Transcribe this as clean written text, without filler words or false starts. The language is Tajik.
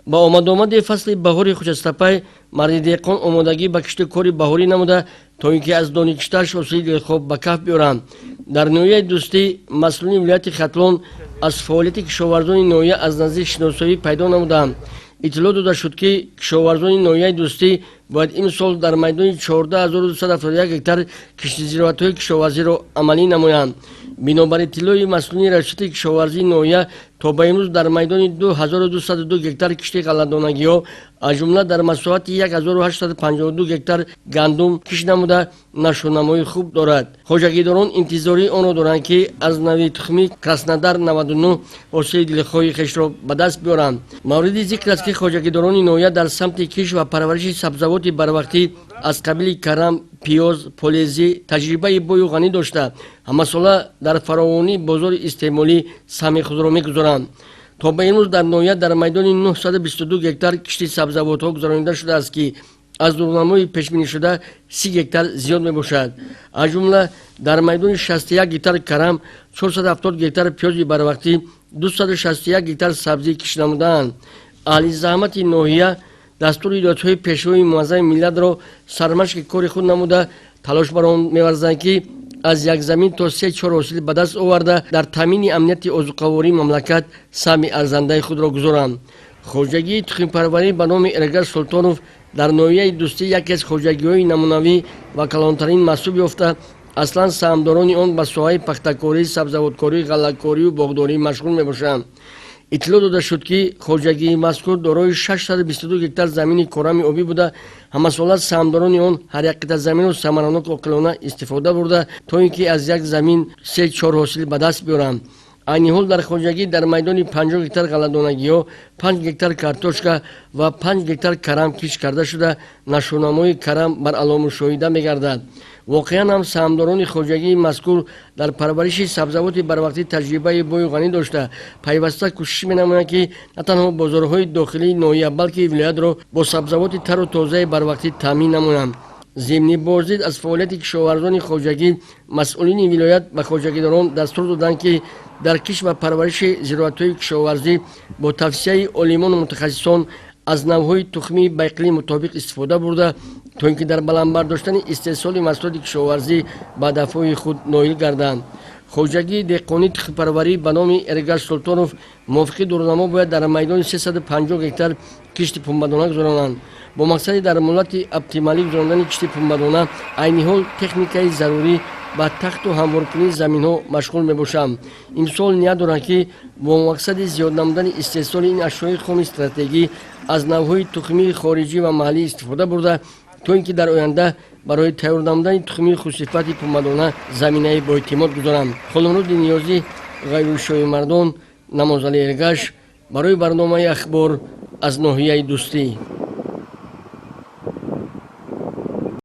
با омадомади фасли баҳори хушастапай марди деҳқон омодагӣ ба кишти кори баҳорӣ намуда то ин ки аз дони киштааш ҳосили дилхоҳ ба каф биёранд. дар ноҳияи дӯстӣ масъулини вилояти хатлон аз фаъолияти кишоварзони ноҳия аз наздик шиносоӣ пайдо намуданд. иттилоъ дода шуд ки кишоварзони ноҳияи дӯстӣ бояд имсол дар майдони 14271 гектар киштизироатҳои кишоварзиро амалӣ намоянд. бинобар иттилои масъулини расшати кишоварзии ноҳия то ба имрӯз дар майдони 2202 гектар кишти ғалладонагиҳо аз ҷумла дар масоҳати 1852 гектар гандум кишт намуда нашонамои хуб дорад. хоҷагидорон интизори онро доранд ки аз нави тухми краснодар 99 ҳосили дилхоҳи хешро ба даст биёранд. мавриди зикр аст ки хоҷагидорони ноҳия дар самти кишт ва парвариши сабзавоти барвақтӣ аз қабили карам, пиёз, полезӣ таҷрибаи бою ғанӣ дошта ҳамасола дар фаровонии бозори истеъмолӣ саҳми худро мегузоранд. то ба имрӯз дар ноҳия дар майдони 922 гектар кишти сабзавотҳо гузаронида шудааст ки аз дурнамои пешбинишуда 30 гектар зиёд мебошад. аз ҷумла дар майдони 61 гектар карам, 470 гектар пиёзи барвақтӣ, 261 гектар сабзӣ кишт намудаанд. аҳли заҳмати ноҳия дастури ҳидоятҳои пешвои муаззами миллатро сармашқи кори худ намуда талош бар он меварзанд ки аз як замин то 3-4 ҳосил ба даст оварда дар таъмини амнияти озуқавории мамлакат саҳми арзандаи худро гузоранд. хоҷагии тухмипарварӣ ба номи Эргаш Султонов дар ноҳияи дӯстӣ яке аз хоҷагиҳои намунавӣ ва калонтарин маҳсуб ёфта аслан саҳмдорони он ба соҳаи пахтакорӣ, сабзавоткорӣ, ғаллакорию боғдорӣ машғул мебошанд. иттилоъ дода шуд ки хоҷагии мазкур дорои 622 гектар замини корами обӣ буда ҳамасола саҳмдорони он ҳар як қитъа заминро самаранок оқилона истифода бурда то ин ки аз як замин 3-4 ҳосил ба даст биёранд. айни ҳол дар хоҷагӣ дар майдони 50 гектар ғалладонагиҳо, 5 гектар картошка ва 5 гектар карам кишт карда шуда нашонамои карам бар аломушоҳида мегардад. воқеан ҳам саҳмдорони хоҷагии мазкур дар парвариши сабзавоти барвақтӣ таҷрибаи бою ғанӣ дошта пайваста кӯшиш менамоянд ки на танҳо бозорҳои дохилии ноҳия балки вилоятро бо сабзавоти тару тозаи барвақтӣ таъмин намоянд. зимни боздид аз фаъолияти кишоварзони хоҷагӣ масъулини вилоят ба хоҷагидорон дастур доданд ки дар кишт ва парвариши зироатҳои кишоварзӣ бо тавсияи олимону мутахассисон аз навъҳои тухмии ба иқлими мутобиқ истифода бурда то ин ки дар баландбардоштани истеҳсоли маҳсулоти кишоварзӣ ба ҳадафҳои худ ноил гарданд. хоҷагии деҳқонӣ тухмипарварӣ ба номи Эргаш Султонов мувофиқи дурнамо бояд дар майдони 350 гектар кишти пунбадона гузаронанд. бо мақсади дар муҳлати оптималӣ гузарондани кишти пунбадона айни ҳол техникаи зарурӣ ба тахту ҳамворкунии заминҳо машғул мебошам. имсол ният дорам ки бо мақсади зиёд намудани истеҳсоли ин ашёи хоми стратегӣ аз навъҳои тухмии хориҷӣ ва маҳаллӣ истифода бурда то ин ки дар оянда барои тайёр намудани тухмии хусифати пунбадона заминаи боэътимод гузорам. холимруди ниёзӣ, ғайрушои мардон, Намозали Эргаш барои барномаи ахбор аз ноҳияи дӯстӣ.